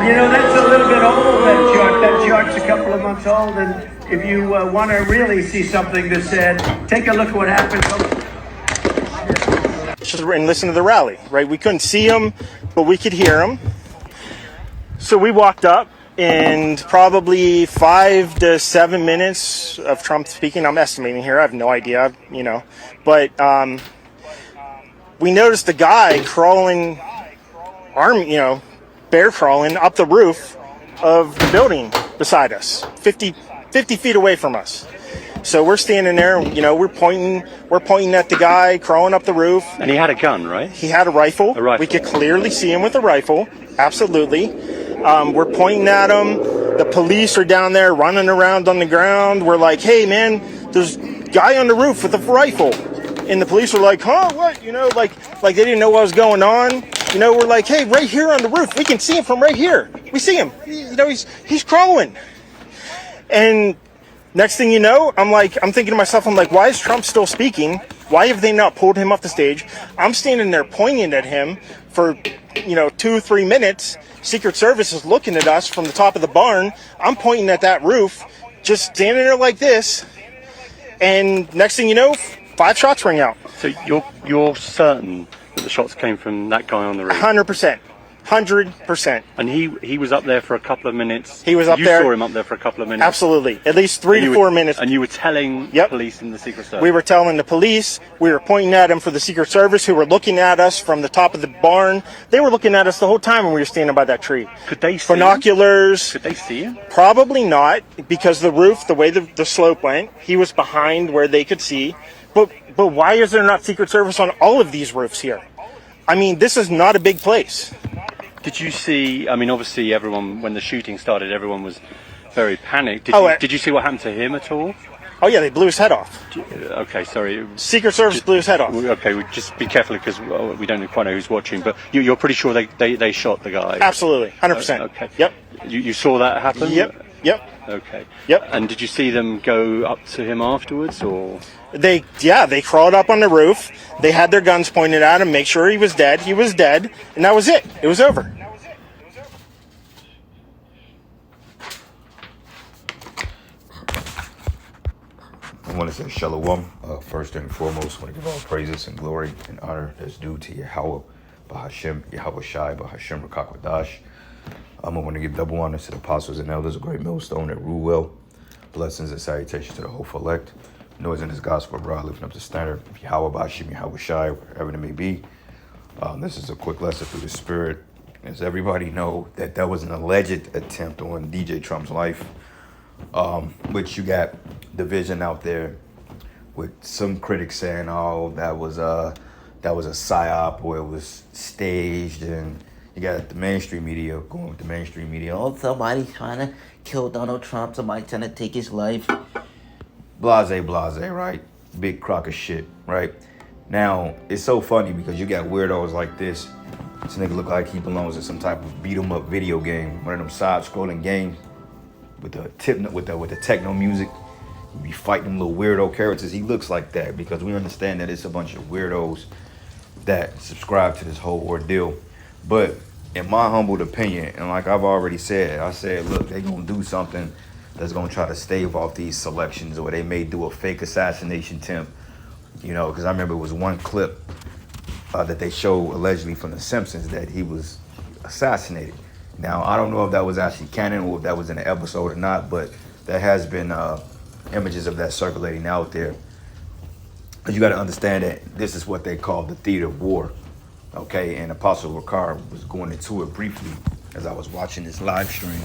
You know, that's a little bit old, that chart. That chart's a couple of months old, and if you want to really see something that's said, take a look at what happened. And listen to the rally, right? We couldn't see him, but we could hear him. So we walked up, and probably 5 to 7 minutes of Trump speaking. I'm estimating here. I have no idea, But we noticed a guy crawling, bear crawling up the roof of the building beside us, 50 feet away from us. So we're standing there, we're pointing at the guy crawling up the roof. And he had a gun, right? He had a rifle. We could clearly see him with a rifle. Absolutely. We're pointing at him. The police are down there running around on the ground. We're like, hey man, there's a guy on the roof with a rifle. And the police were like, huh, what? Like they didn't know what was going on. We're like, hey, right here on the roof. We can see him from right here. We see him. He's crawling. And next thing you know, I'm thinking to myself, why is Trump still speaking? Why have they not pulled him off the stage? I'm standing there pointing at him for, 2-3 minutes. Secret Service is looking at us from the top of the barn. I'm pointing at that roof, just standing there like this. And next thing you know, 5 shots ring out. So you're certain that the shots came from that guy on the roof? 100%. 100%. And he was up there for a couple of minutes. He was up there. You saw him up there for a couple of minutes. Absolutely. At least 3 to 4 minutes. And you were telling the police and the Secret Service? We were telling the police. We were pointing at him for the Secret Service, who were looking at us from the top of the barn. They were looking at us the whole time when we were standing by that tree. Could they see binoculars? Could they see him? Probably not, because the roof, the way the slope went, he was behind where they could see. But why is there not Secret Service on all of these roofs here? This is not a big place. Did you see, obviously everyone, when the shooting started, everyone was very panicked. Did you see what happened to him at all? Oh yeah, they blew his head off. Okay, sorry. Secret Service blew his head off. Okay, just be careful because we don't quite know who's watching, but you're pretty sure they shot the guy? Absolutely, 100%. Okay. Yep. You saw that happen? Yep. Okay. Yep. And did you see them go up to him afterwards, or? They crawled up on the roof. They had their guns pointed at him, make sure he was dead. He was dead, and that was it. It was over. I want to say shalom. First and foremost, I want to give all praises and glory and honor that's due to Yahweh, Bahashem, Yahweh Shai, Bahashem Rakakwadash. I want to give double honor to the apostles and elders, a great millstone that rule well. Blessings and salutations to the hopeful elect. Noise in this gospel, bro, lifting up the standard of Yahweh Bahashem, Yahweh Shai, wherever it may be. This is a quick lesson through the spirit. As everybody know, that was an alleged attempt on DJ Trump's life. Which you got division out there with some critics saying, oh, that was a psyop, or it was staged, and you got the mainstream media going with the mainstream media. Oh, somebody's trying to kill Donald Trump, somebody's trying to take his life. Blase, right? Big crock of shit, right? Now, it's so funny because you got weirdos like this. This nigga look like he belongs in some type of beat 'em up video game, one of them side-scrolling games. With the techno music, he be fighting them little weirdo characters. He looks like that because we understand that it's a bunch of weirdos that subscribe to this whole ordeal. But in my humbled opinion, and like I've already said, look, they gonna do something that's gonna try to stave off these selections, or they may do a fake assassination attempt. Because I remember it was one clip that they showed allegedly from The Simpsons that he was assassinated. Now, I don't know if that was actually canon or if that was in an episode or not, but there has been images of that circulating out there. But you got to understand that this is what they call the theater of war, okay? And Apostle Ricard was going into it briefly as I was watching this live stream.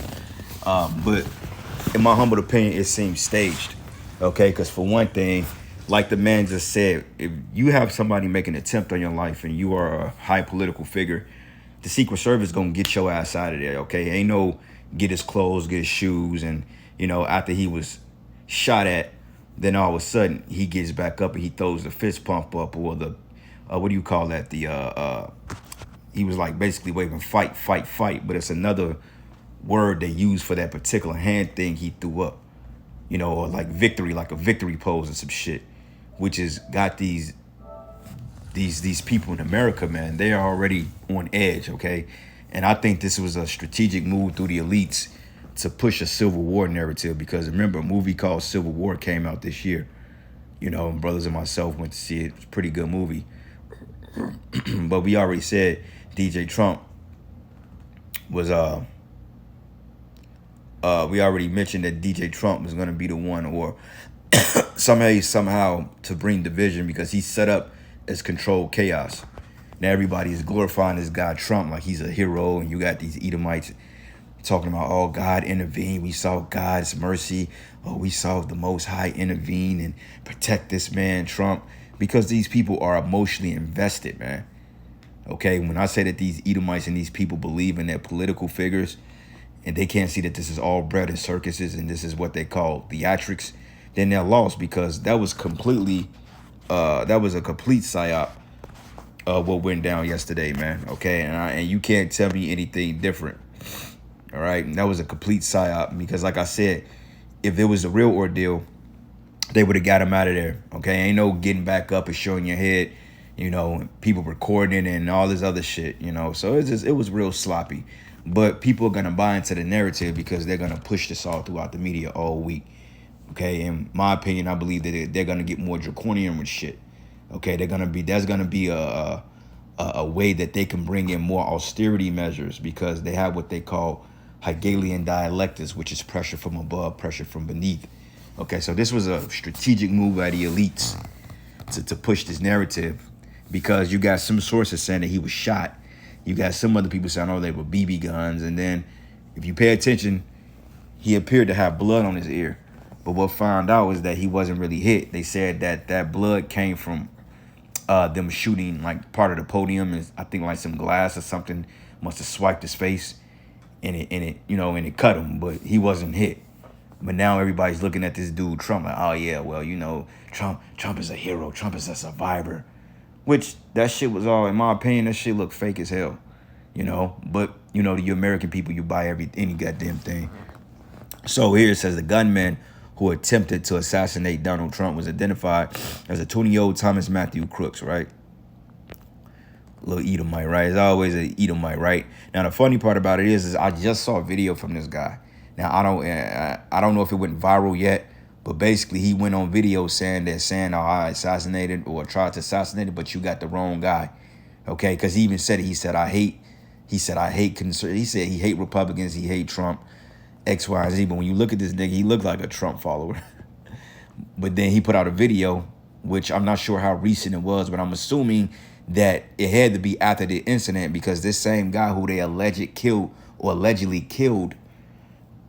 But in my humble opinion, it seems staged, okay? Because for one thing, like the man just said, if you have somebody make an attempt on your life and you are a high political figure, the Secret Service gonna get your ass out of there, okay? Ain't no get his clothes, get his shoes, and after he was shot at, then all of a sudden he gets back up and he throws the fist pump up, or the what do you call that? He was like basically waving fight, but it's another word they use for that particular hand thing he threw up, or like victory, like a victory pose or some shit, which has got these people in America, man, they are already on edge, okay? And I think this was a strategic move through the elites to push a Civil War narrative, because remember, a movie called Civil War came out this year. You know, brothers and myself went to see it. It was a pretty good movie. But we already said DJ Trump was we already mentioned that DJ Trump was going to be the one, or somehow to bring division, because he's set up as controlled chaos. Now everybody is glorifying this guy Trump like he's a hero, and you got these Edomites talking about, oh, God intervened. We saw God's mercy. Oh, we saw the Most High intervene and protect this man Trump, because these people are emotionally invested, man. Okay, when I say that these Edomites and these people believe in their political figures, and they can't see that this is all bread and circuses and this is what they call theatrics, then they're lost, because that was completely, that was a complete psyop. What went down yesterday, man. Okay, and you can't tell me anything different. All right, and that was a complete psyop, because like I said, if it was a real ordeal, they would have got him out of there. Okay, ain't no getting back up and showing your head, you know, people recording and all this other shit, you know. So it was real sloppy. But people are gonna buy into the narrative because they're gonna push this all throughout the media all week. Okay, in my opinion, I believe that they're gonna get more draconian with shit. Okay, there's gonna be a way that they can bring in more austerity measures, because they have what they call Hegelian dialectics, which is pressure from above, pressure from beneath. Okay, so this was a strategic move by the elites to push this narrative, because you got some sources saying that he was shot. You got some other people saying, oh, they were BB guns. And then if you pay attention, he appeared to have blood on his ear. But what found out was that he wasn't really hit. They said that that blood came from them shooting like part of the podium, is I think like some glass or something must have swiped his face, and it cut him, but he wasn't hit. But now everybody's looking at this dude Trump like, oh yeah, well, you know, Trump is a hero, Trump is a survivor, which that shit was all, in my opinion, that shit looked fake as hell, you know. But you know, you American people, you buy any goddamn thing. So here it says the gunman who attempted to assassinate Donald Trump was identified as a 20-year-old Thomas Matthew Crooks, right? Little Edomite, right? It's always an Edomite, right? Now, the funny part about it is I just saw a video from this guy. Now, I don't know if it went viral yet, but basically he went on video saying, oh, I assassinated or tried to assassinate it, but you got the wrong guy, okay? Because he even said it. He said he hate Republicans, he hate Trump, X, Y, and Z. But when you look at this nigga, he looked like a Trump follower. But then he put out a video, which I'm not sure how recent it was, but I'm assuming that it had to be after the incident, because this same guy who they allegedly killed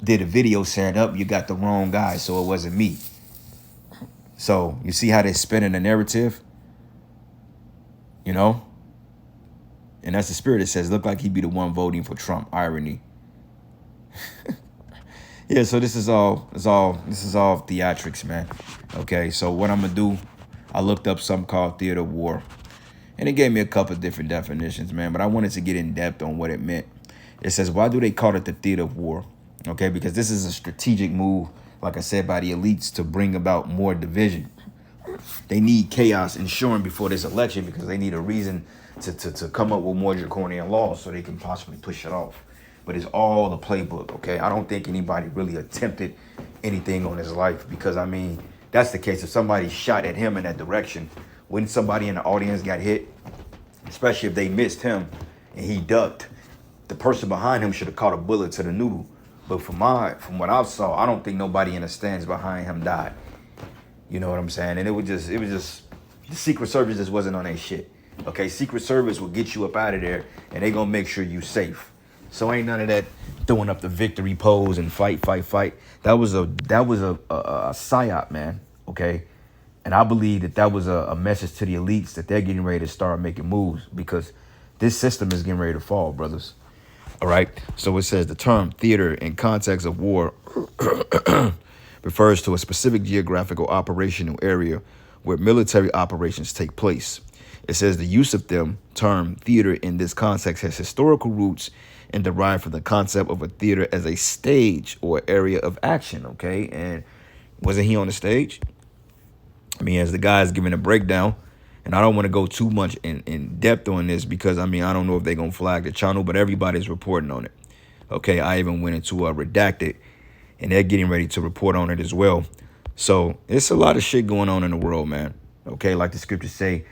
did a video saying, up, you got the wrong guy, so it wasn't me. So you see how they're spinning the narrative, you know? And that's the spirit that says, look like he'd be the one voting for Trump. Irony. Yeah, so this is all theatrics, man. Okay, so what I'm gonna do, I looked up something called theater of war, and it gave me a couple of different definitions, man, but I wanted to get in depth on what it meant. It says, why do they call it the theater of war? Okay, because this is a strategic move, like I said, by the elites to bring about more division. They need chaos ensuring before this election, because they need a reason to come up with more draconian laws so they can possibly push it off. But it's all the playbook, okay? I don't think anybody really attempted anything on his life, because, I mean, that's the case. If somebody shot at him in that direction, when somebody in the audience got hit, especially if they missed him and he ducked, the person behind him should have caught a bullet to the noodle. But from what I saw, I don't think nobody in the stands behind him died. You know what I'm saying? And it was just the Secret Service just wasn't on that shit. Okay, Secret Service will get you up out of there, and they gonna make sure you safe. So ain't none of that throwing up the victory pose and fight. That was a psyop, man. Okay, and I believe that was a message to the elites that they're getting ready to start making moves, because this system is getting ready to fall, brothers. All right. So it says the term theater in context of war refers to a specific geographical operational area where military operations take place. It says the use of the term theater in this context has historical roots and derived from the concept of a theater as a stage or area of action. Okay. And wasn't he on the stage? I mean, as the guy is giving a breakdown, And I don't want to go too much in depth on this because, I mean, I don't know if they're going to flag the channel, but everybody's reporting on it. Okay, I even went into a redacted, and they're getting ready to report on it as well. So it's a lot of shit going on in the world, man. Okay, like the scriptures say,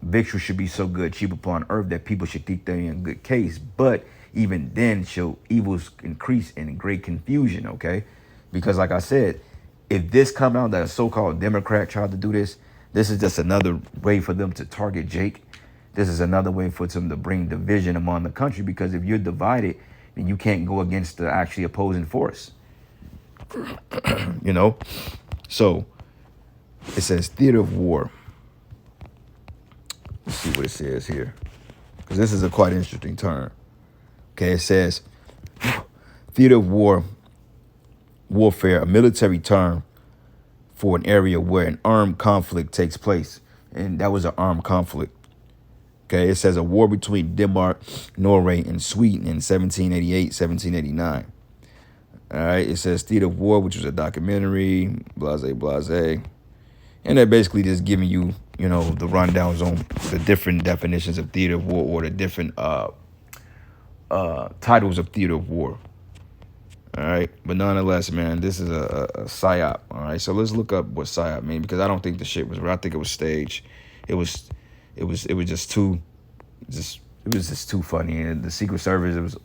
victory should be so good, cheap upon earth, that people should think they're in good case. But even then, shall evils increase in great confusion, okay? Because like I said, if this come out that a so-called Democrat tried to do this, this is just another way for them to target Jake. This is another way for them to bring division among the country, because if you're divided, then you can't go against the actually opposing force. You know? So it says theater of war. Let's see what it says here, because this is a quite interesting term. Okay, it says theater of warfare, a military term for an area where an armed conflict takes place. And that was an armed conflict. Okay, it says a war between Denmark, Norway, and Sweden in 1788, 1789. All right, it says theater of war, which was a documentary, blase, blase. And they're basically just giving you, you know, the rundowns on the different definitions of theater of war, or the different titles of theater of war. All right, but nonetheless, man, this is a psyop. All right, so let's look up what psyop means, because I don't think the shit was real. I think it was staged. It was just too funny. And the Secret Service, it was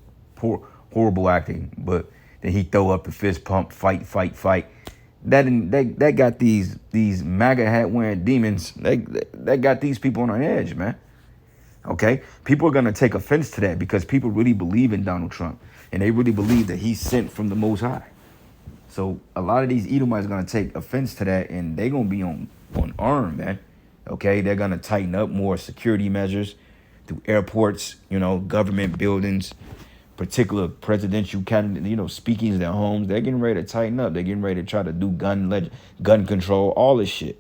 horrible acting. But then he throw up the fist pump, fight. That got these MAGA hat wearing demons. That got these people on edge, man. Okay, people are gonna take offense to that because people really believe in Donald Trump, and they really believe that he's sent from the Most High. So a lot of these Edomites are gonna take offense to that, and they're gonna be on arm, man. Okay, they're gonna tighten up more security measures through airports, you know, government buildings, particular presidential candidate, you know, speakings in their homes. They're getting ready to tighten up. They're getting ready to try to do gun control, all this shit.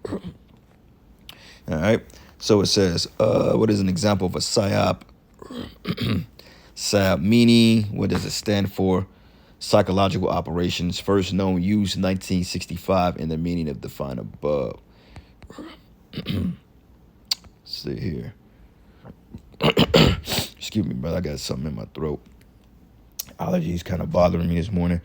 All right. So it says, what is an example of a PSYOP? PSYOP meaning, what does it stand for? Psychological operations, first known use 1965 in the meaning of defined above. See here. Excuse me, brother, I got something in my throat. Allergies kind of bothering me this morning.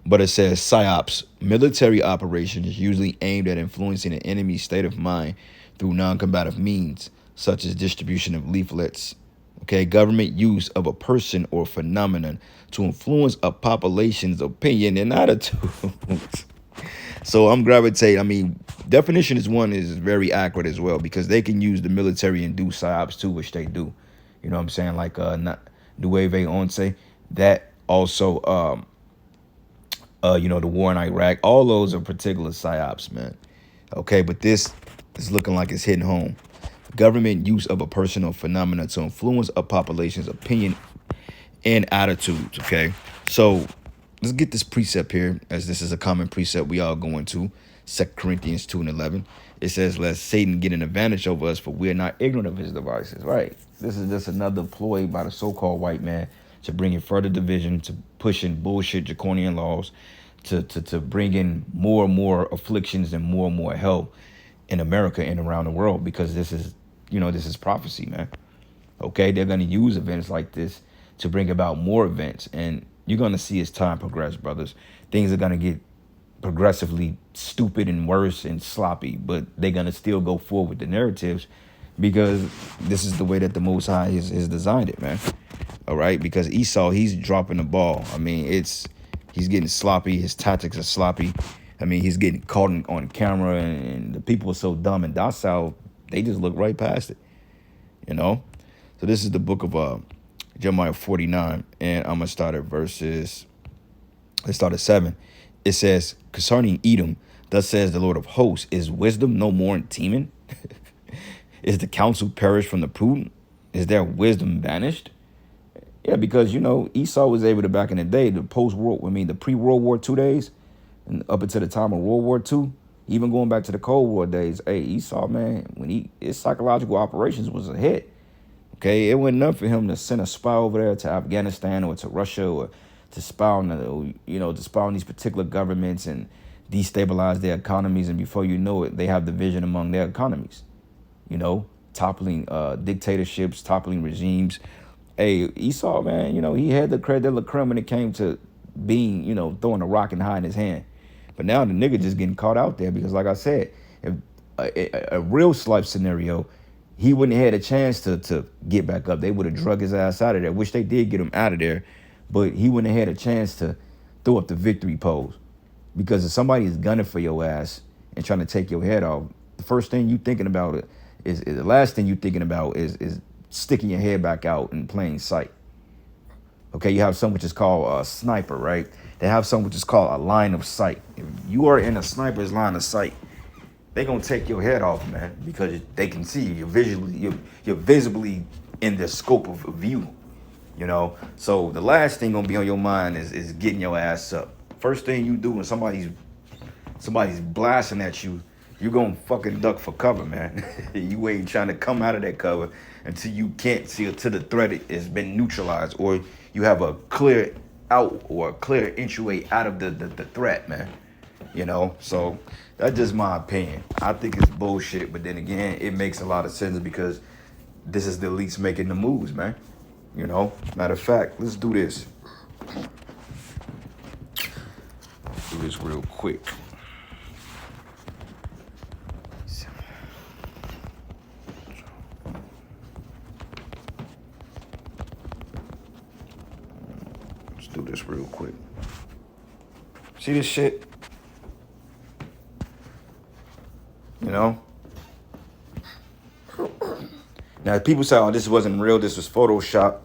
But it says PSYOPs, military operations usually aimed at influencing an enemy's state of mind through non-combative means, such as distribution of leaflets. Okay, government use of a person or phenomenon to influence a population's opinion and attitudes. So I'm gravitating. I mean, definition is very accurate as well, because they can use the military and do PSYOPs too, which they do. You know what I'm saying? Like Nueve Once, that also, you know, the war in Iraq. All those are particular PSYOPs, man. Okay, but this is looking like it's hitting home. Government use of a person or phenomena to influence a population's opinion and attitudes. Okay, so let's get this precept here, as this is a common precept we all go into. 2 Corinthians 2:11. It says, "Let Satan get an advantage over us, for we are not ignorant of his devices." Right. This is just another ploy by the so-called white man to bring in further division, to push in bullshit draconian laws, to bring in more and more afflictions and more hell in America and around the world, because this is, you know, this is prophecy, man. Okay, they're going to use events like this to bring about more events, and you're going to see as time progresses, brothers, things are going to get progressively stupid and worse and sloppy, but they're going to still go forward with the narratives, because this is the way that the Most High has designed it, man. All right, because Esau, he's dropping the ball. I mean, he's getting sloppy. His tactics are sloppy. I mean, he's getting caught on camera, and the people are so dumb and docile, they just look right past it, you know? So this is the book of Jeremiah 49, and I'm going to start at let's start at 7. It says, "Concerning Edom, thus says the Lord of hosts, is wisdom no more in Teman? Is the counsel perished from the prudent? Is their wisdom vanished?" Yeah, because, you know, Esau was able to, back in the day, the pre-World War II days, and up until the time of World War II, even going back to the Cold War days, hey, Esau, man, his psychological operations was a hit. Okay, it wasn't enough for him to send a spy over there to Afghanistan or to Russia, or to spy on these particular governments and destabilize their economies, and before you know it, they have division among their economies. you know, toppling dictatorships, toppling regimes. Hey, Esau, man, you know, he had the credit de la creme when it came to being, you know, throwing a rock and high in his hand. But now the nigga just getting caught out there because, like I said, if a real life scenario, he wouldn't have had a chance to get back up. They would have drug his ass out of there, which they did get him out of there, but he wouldn't have had a chance to throw up the victory pose. Because if somebody is gunning for your ass and trying to take your head off, the first thing you thinking about is the last thing you thinking about is sticking your head back out in plain sight. Okay, you have something which is called a sniper, right? They have something which is called a line of sight. If you are in a sniper's line of sight, they gonna take your head off, man, because they can see you. You're visibly in the scope of view, you know. So the last thing gonna be on your mind is getting your ass up. First thing you do when somebody's blasting at you, you're gonna fucking duck for cover, man. You ain't trying to come out of that cover until you can't see until the threat has been neutralized, or you have a clear out or a clear entryway out of the threat, man. You know, so that's just my opinion. I think it's bullshit, but then again, it makes a lot of sense because this is the elites making the moves, man. You know, matter of fact, let's do this. Do this real quick. Let's do this real quick. See this shit? You know? Now, people say, oh, this wasn't real, this was Photoshop.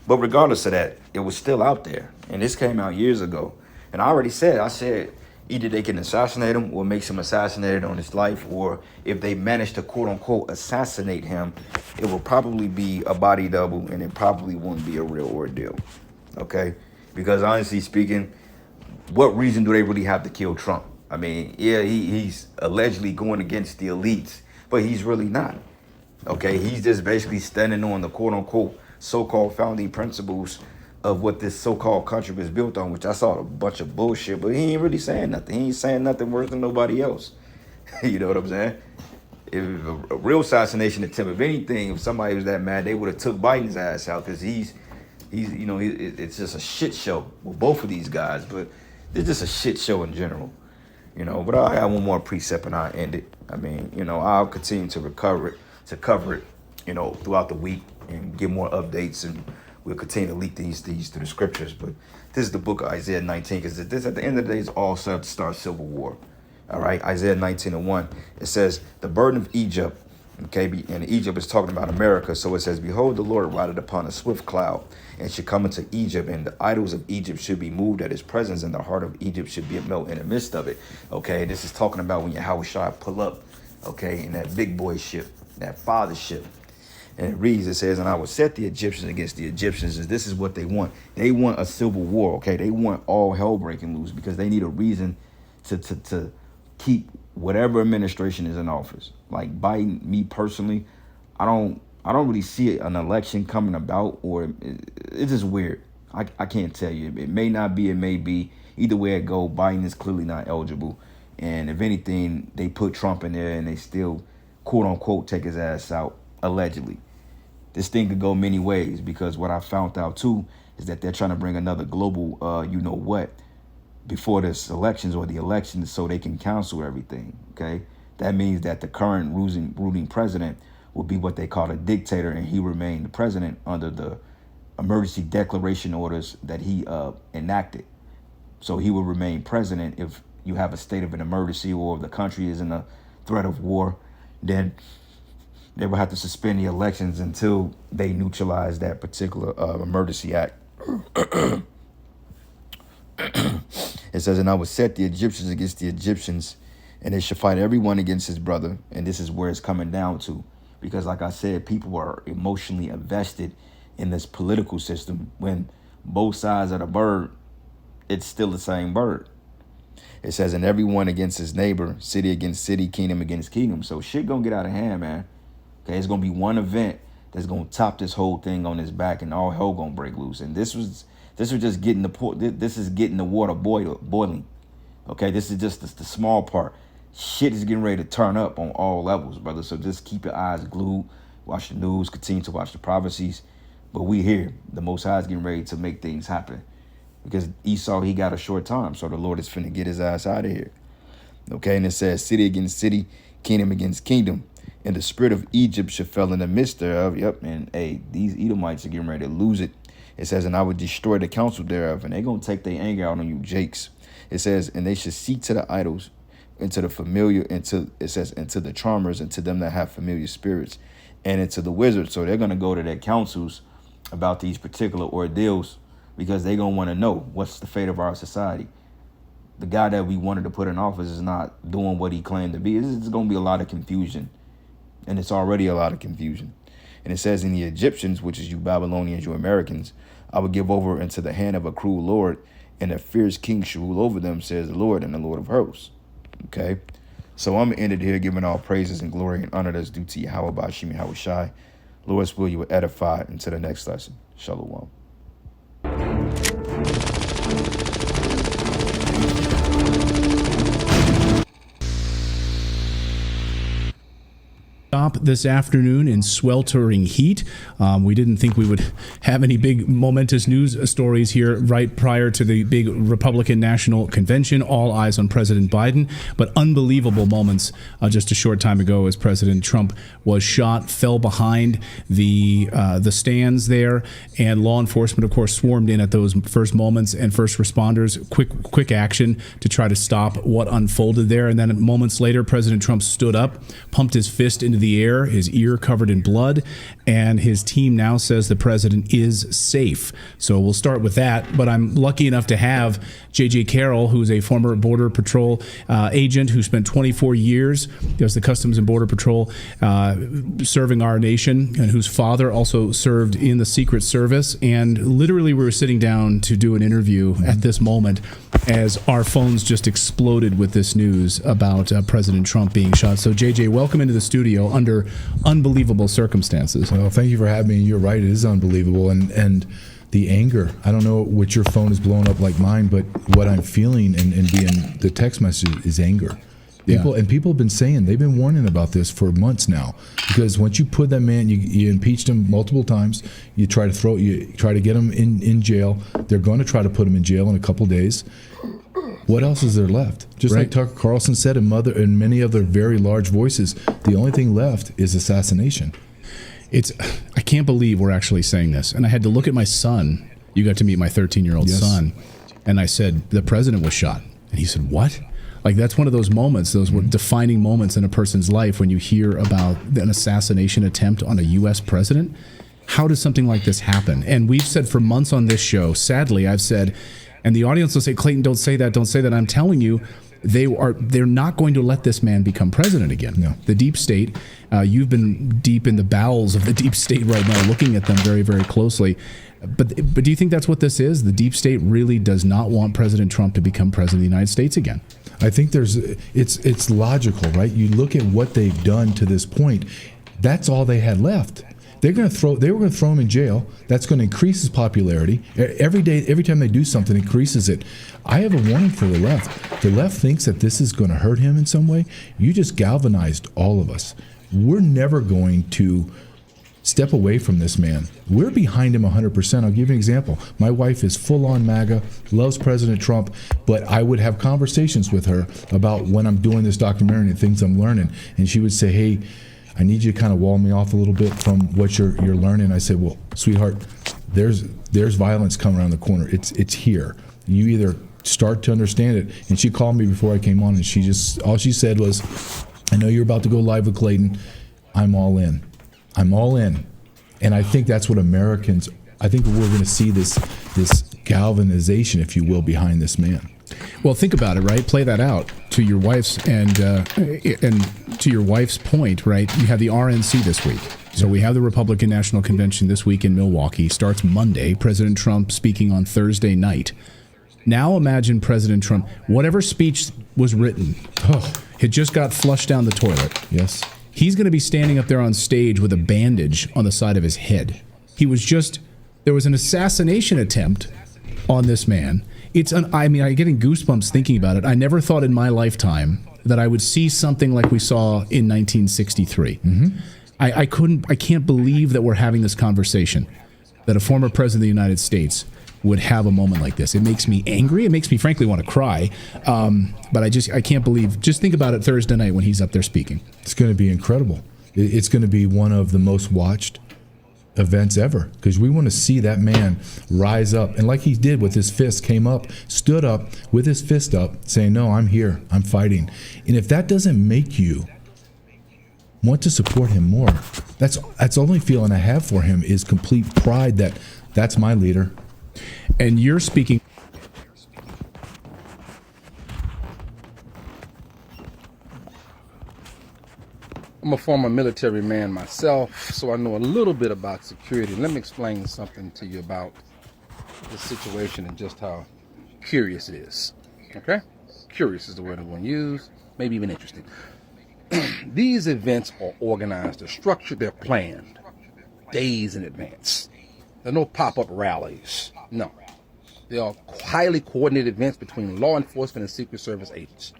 But regardless of that, it was still out there. And this came out years ago. And I said, either they can assassinate him or make him assassinated on his life, or if they manage to quote unquote assassinate him, it will probably be a body double and it probably won't be a real ordeal. Okay? Because honestly speaking, what reason do they really have to kill Trump? I mean, yeah, he's allegedly going against the elites, but he's really not. Okay? He's just basically standing on the quote unquote so-called founding principles of what this so-called country was built on, which I saw a bunch of bullshit, but he ain't really saying nothing. He ain't saying nothing worse than nobody else. You know what I'm saying? If a real assassination attempt, if anything, if somebody was that mad, they would have took Biden's ass out, because he's you know, it's just a shit show with both of these guys, but it's just a shit show in general. You know, but I got one more precept and I'll end it. I mean, you know, I'll continue to cover it, you know, throughout the week and give more updates, and we'll continue to leak these to the scriptures. But this is the book of Isaiah 19, because this at the end of the day is all set up to start civil war. All right, Isaiah 19:1. It says, the burden of Egypt, okay, and Egypt is talking about America. So it says, behold, the Lord rideth upon a swift cloud, and should come into Egypt, and the idols of Egypt should be moved at his presence, and the heart of Egypt should be melt in the midst of it. Okay, this is talking about when Yahushua pull up, okay, in that big boy ship, that father ship. And it reads, it says, and I will set the Egyptians against the Egyptians. And this is what they want. They want a civil war, okay? They want all hell breaking loose, because they need a reason to keep whatever administration is in office. Like Biden, me personally, I don't really see an election coming about, or it's just weird. I can't tell you. It may not be, it may be. Either way it go, Biden is clearly not eligible. And if anything, they put Trump in there and they still, quote unquote, take his ass out, allegedly. This thing could go many ways, because what I found out too is that they're trying to bring another global, you know what, before this elections or the elections, so they can cancel everything. Okay, that means that the current ruling president will be what they call a dictator, and he remained the president under the emergency declaration orders that he enacted. So he will remain president if you have a state of an emergency, or if the country is in a threat of war. Then they will have to suspend the elections until they neutralize that particular emergency act. It says, and I will set the Egyptians against the Egyptians, and they shall fight everyone against his brother. And this is where it's coming down to, because like I said, people are emotionally invested in this political system. When both sides of the bird, it's still the same bird. It says, and everyone against his neighbor, city against city, kingdom against kingdom. So shit gonna get out of hand, man. Okay, it's gonna be one event that's gonna top this whole thing on his back, and all hell gonna break loose. And this was just getting the water boiling. Okay, this is just the small part. shit is getting ready to turn up on all levels, brother. So just keep your eyes glued, watch the news, continue to watch the prophecies. But we here, the Most High is getting ready to make things happen. Because Esau, he got a short time, so the Lord is finna get his ass out of here. Okay, and it says, city against city, kingdom against kingdom. And the spirit of Egypt shall fell in the midst thereof. Yep, and hey, these Edomites are getting ready to lose it. It says, and I would destroy the counsel thereof, and they're going to take their anger out on you, Jakes. It says, and they should seek to the idols, into the familiar, it says, into the charmers, and to them that have familiar spirits, and into the wizards. So they're going to go to their councils about these particular ordeals, because they're going to want to know what's the fate of our society. The guy that we wanted to put in office is not doing what he claimed to be. It's going to be a lot of confusion. And it's already a lot of confusion. And it says, in the Egyptians, which is you Babylonians, you Americans, I will give over into the hand of a cruel Lord, and a fierce king shall rule over them, says the Lord, and the Lord of hosts. Okay? So I'm ended here giving all praises and glory and honor that's due to Yahweh Bashim Yahweh Shai. Lord's will you will edify into the next lesson. Shalom. Stop this afternoon in sweltering heat. We didn't think we would have any big momentous news stories here right prior to the big Republican National Convention. All eyes on President Biden, but unbelievable moments just a short time ago as President Trump was shot, fell behind the stands there, and law enforcement, of course, swarmed in at those first moments, and first responders, quick action to try to stop what unfolded there. And then moments later, President Trump stood up, pumped his fist into the air, his ear covered in blood, and his team now says the president is safe. So we'll start with that, but I'm lucky enough to have J.J. Carroll, who's a former Border Patrol agent who spent 24 years as the Customs and Border Patrol serving our nation, and whose father also served in the Secret Service. And literally we were sitting down to do an interview at this moment as our phones just exploded with this news about President Trump being shot. So JJ, welcome into the studio under unbelievable circumstances. Well, thank you for having me. You're right, it is unbelievable. And the anger, I don't know what your phone is blowing up like mine, but what I'm feeling and being the text message is anger. People, and people have been saying, they've been warning about this for months now, because once you put that man, you impeached him multiple times, you try to get him in jail. They're going to try to put him in jail in a couple days. What else is there left? Just like Tucker Carlson said, and many other very large voices, the only thing left is assassination. I can't believe we're actually saying this. And I had to look at my son. You got to meet my 13-year-old son. And I said, the president was shot. And he said, what? Like, that's one of those moments, those defining moments in a person's life when you hear about an assassination attempt on a U.S. president. How does something like this happen? And we've said for months on this show, sadly, I've said, and the audience will say, Clayton, don't say that, don't say that. I'm telling you, they're not going to let this man become president again. No. The deep state, you've been deep in the bowels of the deep state right now, looking at them very, very closely. But do you think that's what this is? The deep state really does not want President Trump to become president of the United States again. I think it's logical, right? You look at what they've done to this point. That's all they had left. They were going to throw him in jail. That's going to increase his popularity. Every time they do something, it increases it. I have a warning for the left. The left thinks that this is going to hurt him in some way. You just galvanized all of us. We're never going to step away from this man. We're behind him 100%. I'll give you an example. My wife is full-on MAGA, loves President Trump, but I would have conversations with her about when I'm doing this documentary and things I'm learning, and she would say, hey, I need you to kind of wall me off a little bit from what you're learning. I said, well, sweetheart, there's violence coming around the corner. It's here. You either start to understand it. And she called me before I came on, and all she said was, I know you're about to go live with Clayton. I'm all in. I'm all in. And I think that's what Americans, I think we're going to see this galvanization, if you will, behind this man. Well, think about it, right? Play that out to your wife's and to your wife's point, right? You have the RNC this week. So we have the Republican National Convention this week in Milwaukee. Starts Monday. President Trump speaking on Thursday night. Now imagine President Trump, whatever speech was written, had just got flushed down the toilet. Yes. He's going to be standing up there on stage with a bandage on the side of his head. There was an assassination attempt on this man. I'm getting goosebumps thinking about it. I never thought in my lifetime that I would see something like we saw in 1963. I can't believe that we're having this conversation, that a former president of the United States would have a moment like this. It makes me angry. It makes me frankly want to cry. But I can't believe, just think about it Thursday night when he's up there speaking. It's going to be incredible. It's going to be one of the most watched events ever, because we want to see that man rise up, and like he did with his fist, came up, stood up with his fist up, saying, no, I'm here, I'm fighting. And if that doesn't make you want to support him more, that's the only feeling I have for him, is complete pride that that's my leader. And you're speaking. I'm a former military man myself, so I know a little bit about security. Let me explain something to you about this situation and just how curious it is. Okay? Curious is the word I'm going to use, maybe even interesting. These events are organized, they're structured, they're planned days in advance. There are no pop-up rallies. No. They are highly coordinated events between law enforcement and Secret Service agents.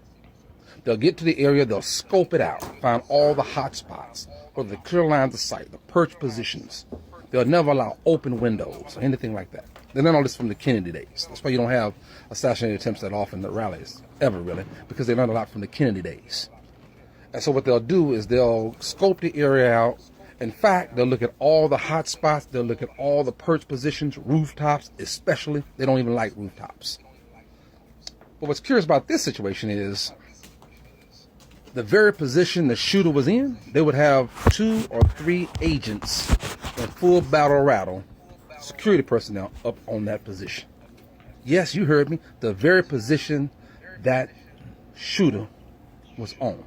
They'll get to the area, they'll scope it out, find all the hot spots, or the clear lines of sight, the perch positions. They'll never allow open windows or anything like that. They learned all this from the Kennedy days. That's why you don't have assassination attempts that often at rallies, ever really, because they learned a lot from the Kennedy days. And so what they'll do is they'll scope the area out. In fact, they'll look at all the hot spots, they'll look at all the perch positions, rooftops especially. They don't even like rooftops. But what's curious about this situation is the very position the shooter was in, they would have 2 or 3 agents in full battle rattle, security personnel up on that position. Yes, you heard me. The very position that shooter was on.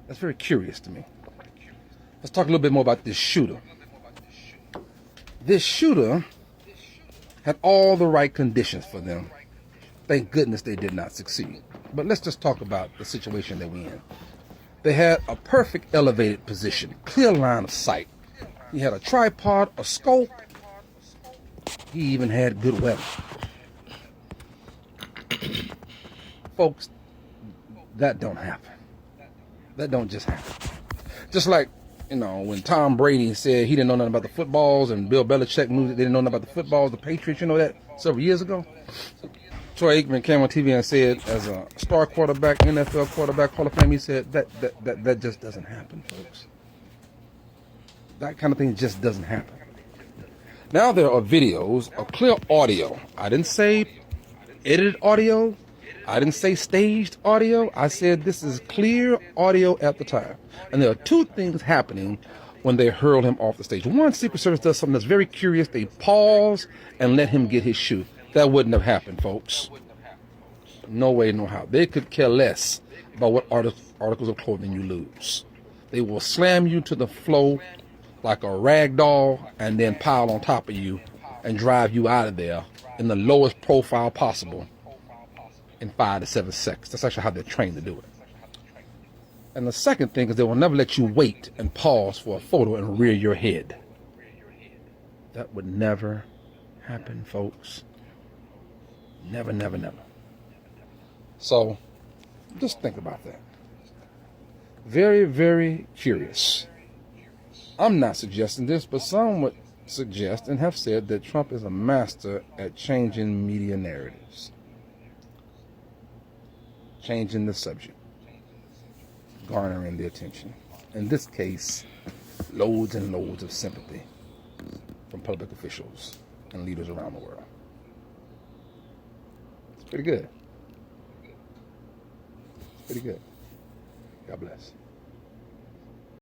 That's very curious to me. Let's talk a little bit more about this shooter. This shooter had all the right conditions for them. Thank goodness they did not succeed. But let's just talk about the situation that we're in. They had a perfect elevated position, clear line of sight. He had a tripod, a scope. He even had good weather. Folks, that don't happen. That don't just happen. Just like, when Tom Brady said he didn't know nothing about the footballs, and Bill Belichick knew that they didn't know nothing about the footballs, the Patriots, you know that, several years ago? Troy Aikman came on TV and said, as a star quarterback, NFL quarterback, Hall of Fame, he said, that just doesn't happen, folks. That kind of thing just doesn't happen. Now there are videos of clear audio. I didn't say edited audio. I didn't say staged audio. I said this is clear audio at the time. And there are 2 things happening when they hurled him off the stage. One, Secret Service does something that's very curious. They pause and let him get his shoe. That wouldn't have happened, folks. No way, no how. They could care less about what articles of clothing you lose. They will slam you to the floor like a rag doll and then pile on top of you and drive you out of there in the lowest profile possible in 5 to 7 seconds. That's actually how they're trained to do it. And the second thing is they will never let you wait and pause for a photo and rear your head. That would never happen, folks. Never, never, never. So, just think about that. Very, very curious. I'm not suggesting this, but some would suggest and have said that Trump is a master at changing media narratives. Changing the subject. Garnering the attention. In this case, loads and loads of sympathy from public officials and leaders around the world. It's pretty good. It's pretty good. God bless.